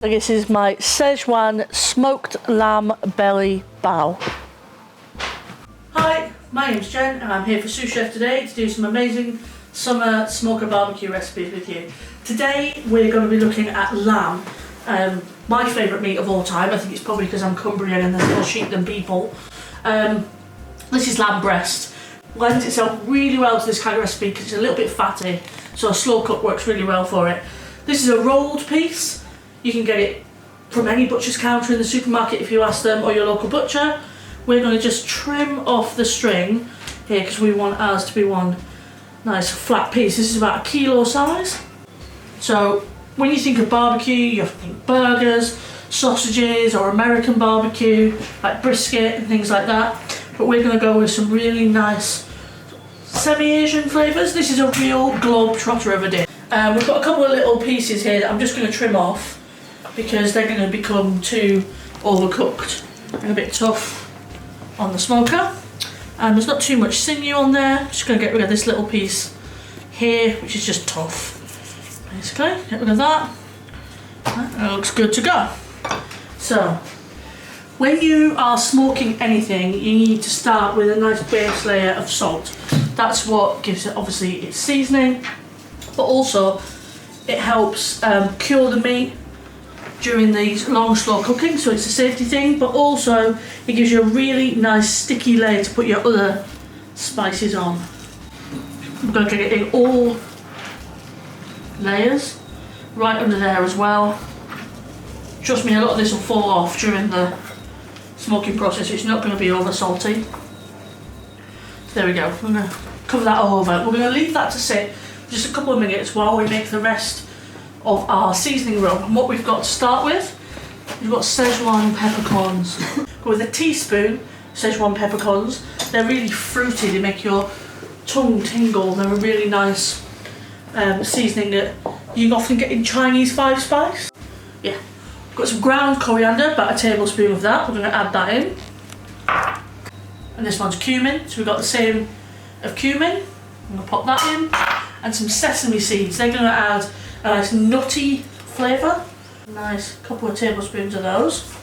This is my Szechuan smoked lamb belly bao. Hi, my name's Jen and I'm here for Sous Chef today to do some amazing summer smoker barbecue recipes with you. Today we're going to be looking at lamb, my favourite meat of all time. I think it's probably because I'm Cumbrian and there's more sheep than people. This is lamb breast. Lends itself really well to this kind of recipe because it's a little bit fatty, so a slow cook works really well for it. This is a rolled piece. You can get it from any butcher's counter in the supermarket if you ask them, or your local butcher. We're going to just trim off the string here because we want ours to be one nice flat piece. This is about 1 kilo size. So when you think of barbecue, you have to think burgers, sausages, or American barbecue, like brisket and things like that. But we're going to go with some really nice semi-Asian flavours. This is a real globe-trotter of a dish. We've got a couple of little pieces here that I'm just going to trim off because they're going to become too overcooked and a bit tough on the smoker. And there's not too much sinew on there. I'm just going to get rid of this little piece here, which is just tough. Basically, get rid of that. That looks good to go. So, when you are smoking anything, you need to start with a nice base layer of salt. That's what gives it, obviously, its seasoning, but also it helps cure the meat during these long slow cooking, so it's a safety thing, but also it gives you a really nice sticky layer to put your other spices on. I'm going to get it in all layers, right under there as well. Trust me, a lot of this will fall off during the smoking process, so it's not going to be over salty. So there we go, I'm going to cover that all over. We're going to leave that to sit for just a couple of minutes while we make the rest of our seasoning rub. And what we've got to start with, we've got Szechuan peppercorns. With a teaspoon Szechuan peppercorns. They're really fruity, they make your tongue tingle. They're a really nice seasoning that you can often get in Chinese 5-spice. Yeah, got some ground coriander, about a tablespoon of that. We're going to add that in. And this one's cumin, so we've got the same of cumin. I'm going to pop that in. And some sesame seeds. They're going to add a nice nutty flavour. Nice couple of tablespoons of those.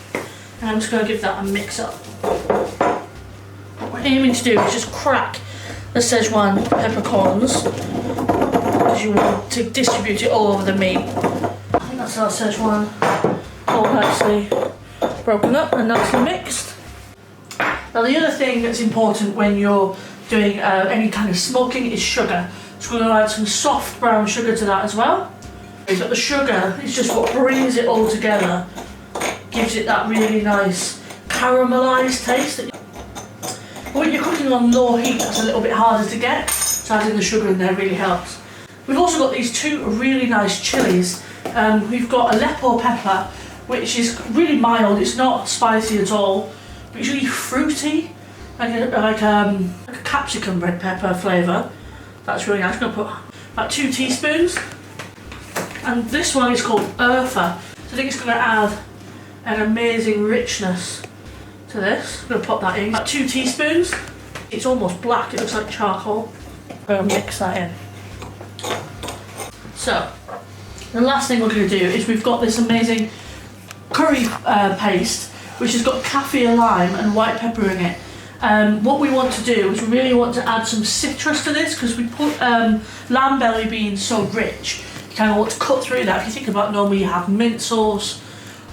And I'm just going to give that a mix up. What we're aiming to do is just crack the Szechuan peppercorns because you want to distribute it all over the meat. I think that's our Szechuan all nicely broken up and nicely mixed. Now the other thing that's important when you're doing any kind of smoking is sugar. So we're going to add some soft brown sugar to that as well. But the sugar is just what brings it all together, gives it that really nice caramelised taste. When you're cooking on low heat, that's a little bit harder to get, so adding the sugar in there really helps. We've also got these two really nice chilies. We've got Aleppo pepper, which is really mild, it's not spicy at all, but it's really fruity, like a capsicum red pepper flavour. That's really nice. I'm going to put about 2 teaspoons. And this one is called Urfa. So I think it's going to add an amazing richness to this. I'm going to pop that in. About 2 teaspoons. It's almost black, it looks like charcoal. I'm going to mix that in. So, the last thing we're going to do is we've got this amazing curry paste, which has got kaffir lime and white pepper in it. What we want to do is we really want to add some citrus to this because we put lamb belly being so rich, you kind of want to cut through that. If you think about normally you have mint sauce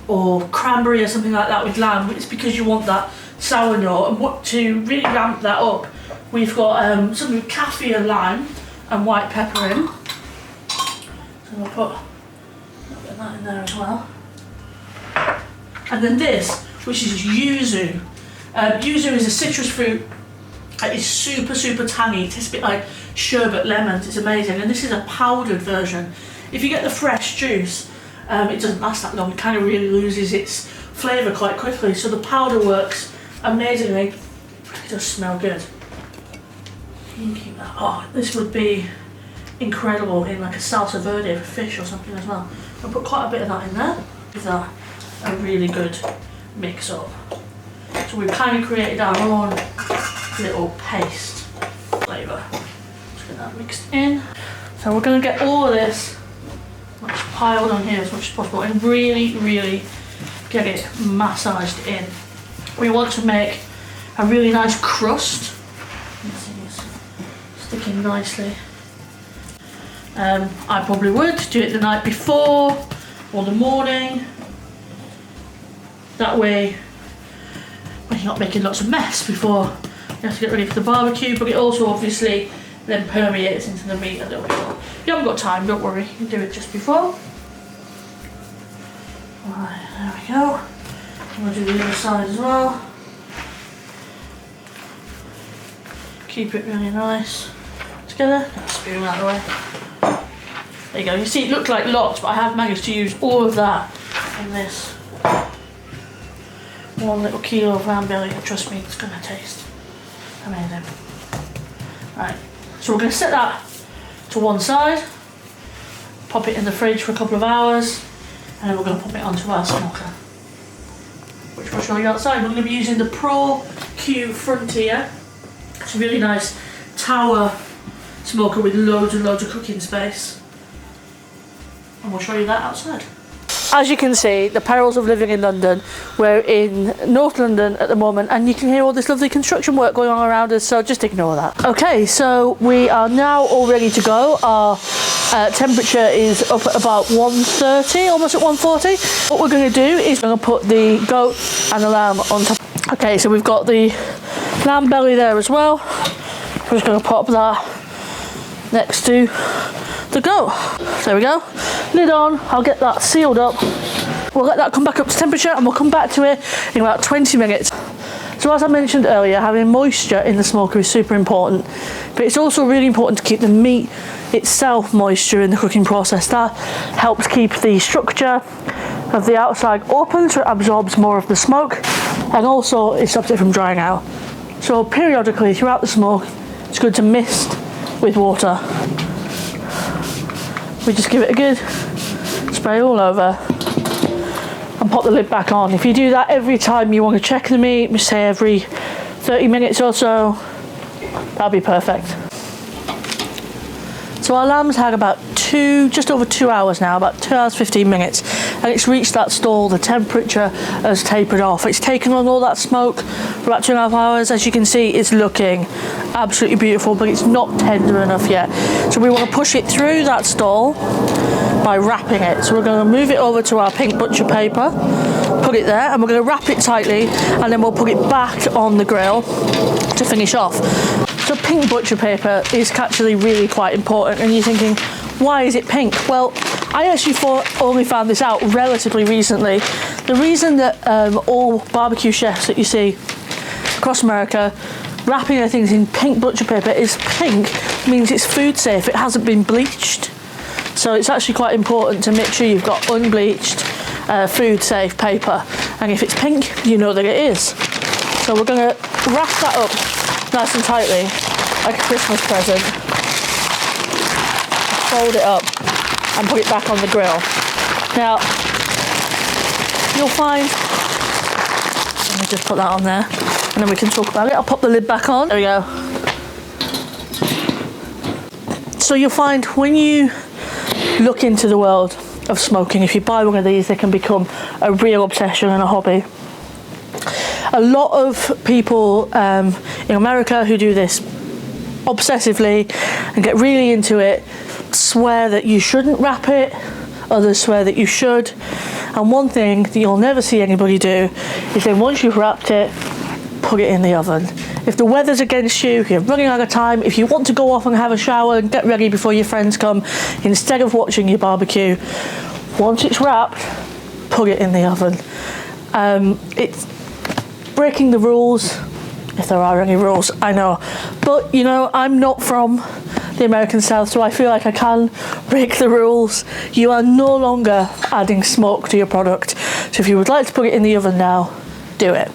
or cranberry or something like that with lamb, it's because you want that sour note, and what to really ramp that up, we've got some kaffir lime and white pepper in. So we'll put a little bit of that in there as well. And then this, which is yuzu. Yuzu is a citrus fruit. It's super tangy. It tastes a bit like sherbet lemons. It's amazing. And this is a powdered version. If you get the fresh juice, it doesn't last that long. It kind of really loses its flavour quite quickly. So the powder works amazingly. It does smell good. You can keep that. Oh, this would be incredible in like a salsa verde for fish or something as well. I'll put quite a bit of that in there. Give that a really good mix up. So we've kind of created our own little paste flavour. Let's get that mixed in. So we're going to get all of this much piled on here as much as possible and really, really get it massaged in. We want to make a really nice crust. You can see it's sticking nicely. I probably would do it the night before or the morning. That way, when you're not making lots of mess before you have to get ready for the barbecue, but it also obviously then permeates into the meat a little bit. If you haven't got time, don't worry, you can do it just before. Right, there we go. I'm going to do the other side as well. Keep it really nice together. Spoon out of the way. There you go. You see, it looked like lots, but I have managed to use all of that in this 1 little kilo of lamb belly. Trust me, it's going to taste amazing. Right, so we're going to set that to one side, pop it in the fridge for a couple of hours, and then we're going to pop it onto our smoker, which we'll show you outside. We're going to be using the Pro Q Frontier. It's a really nice tower smoker with loads and loads of cooking space, and we'll show you that outside. As you can see, the perils of living in London. We're in North London at the moment, and you can hear all this lovely construction work going on around us, so just ignore that. Okay, so we are now all ready to go. Our temperature is up at about 130, almost at 140. What we're going to do is we're going to put the goat and the lamb on top. Okay, so we've got the lamb belly there as well. We're just going to pop that next to the goat. There we go. Lid on. I'll get that sealed up. We'll let that come back up to temperature and we'll come back to it in about 20 minutes. So as I mentioned earlier, having moisture in the smoker is super important, but it's also really important to keep the meat itself moisture in the cooking process. That helps keep the structure of the outside open so it absorbs more of the smoke, and also it stops it from drying out. So periodically throughout the smoke, it's good to mist with water. We just give it a good spray all over and pop the lid back on. If you do that every time you want to check the meat, say every 30 minutes or so, that'll be perfect. So our lamb's had about just over 2 hours now, about 2 hours 15 minutes, and it's reached that stall. The temperature has tapered off. It's taken on all that smoke for about 2.5 hours. As you can see, it's looking absolutely beautiful, but it's not tender enough yet. So we want to push it through that stall by wrapping it. So we're going to move it over to our pink butcher paper, put it there, and we're going to wrap it tightly, and then we'll put it back on the grill to finish off. So pink butcher paper is actually really quite important, and you're thinking, why is it pink? Well, I actually only found this out relatively recently. The reason that all barbecue chefs that you see across America wrapping their things in pink butcher paper is pink means it's food safe. It hasn't been bleached. So it's actually quite important to make sure you've got unbleached food safe paper. And if it's pink, you know that it is. So we're going to wrap that up nice and tightly like a Christmas present. Fold it up and put it back on the grill. Now, you'll find, let me just put that on there and then we can talk about it. I'll pop the lid back on. There we go. So you'll find when you look into the world of smoking, if you buy one of these, they can become a real obsession and a hobby. A lot of people in America who do this obsessively and get really into it swear that you shouldn't wrap it, others swear that you should, and one thing that you'll never see anybody do is then once you've wrapped it, put it in the oven. If the weather's against you, you're running out of time, if you want to go off and have a shower and get ready before your friends come, instead of watching your barbecue, once it's wrapped, put it in the oven. It's breaking the rules, if there are any rules, I know, but you know, I'm not from the American South, so I feel like I can break the rules. You are no longer adding smoke to your product, so if you would like to put it in the oven now, do it.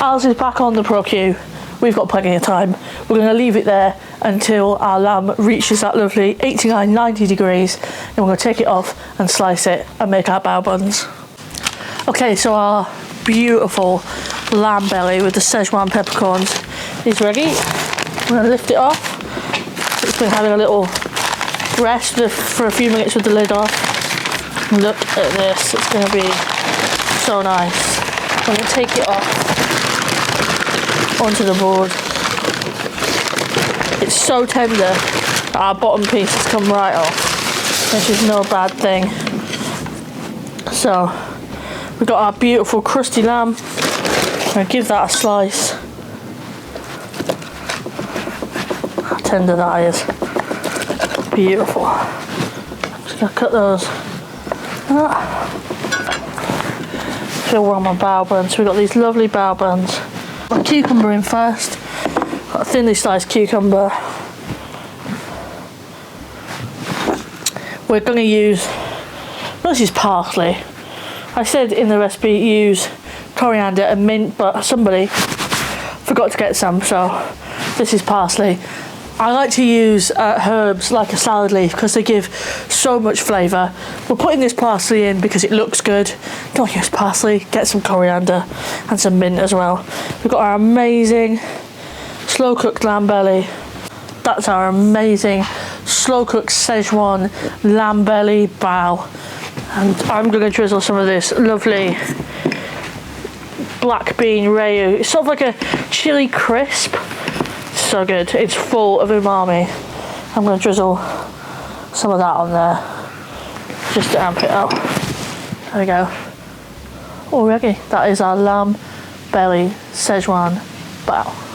Ours is back on the Pro Q. We've got plenty of time. We're going to leave it there until our lamb reaches that lovely 89-90 degrees, and we're going to take it off and slice it and make our bao buns. Okay, so our beautiful lamb belly with the Szechuan peppercorns is ready. I'm going to lift it off. It's been having a little rest for a few minutes with the lid off. Look at this, it's going to be so nice. I'm going to take it off onto the board. It's so tender that our bottom piece has come right off, which is no bad thing. So we've got our beautiful crusty lamb. I'm going to give that a slice. How tender that is. Beautiful. I'm just going to cut those. Fill one of my bao buns. We've got these lovely bao buns. My cucumber in first. Got a thinly sliced cucumber. We're going to use, this is parsley. I said in the recipe use coriander and mint, but somebody forgot to get some, so this is parsley. I like to use herbs like a salad leaf because they give so much flavour. We're putting this parsley in because it looks good. Don't use parsley, get some coriander and some mint as well. We've got our amazing slow cooked lamb belly. That's our amazing slow cooked Szechuan lamb belly bao. And I'm going to drizzle some of this lovely black bean rayu. It's sort of like a chili crisp. So good, it's full of umami. I'm going to drizzle some of that on there just to amp it up. There we go. Already, that is our lamb belly Szechuan bao.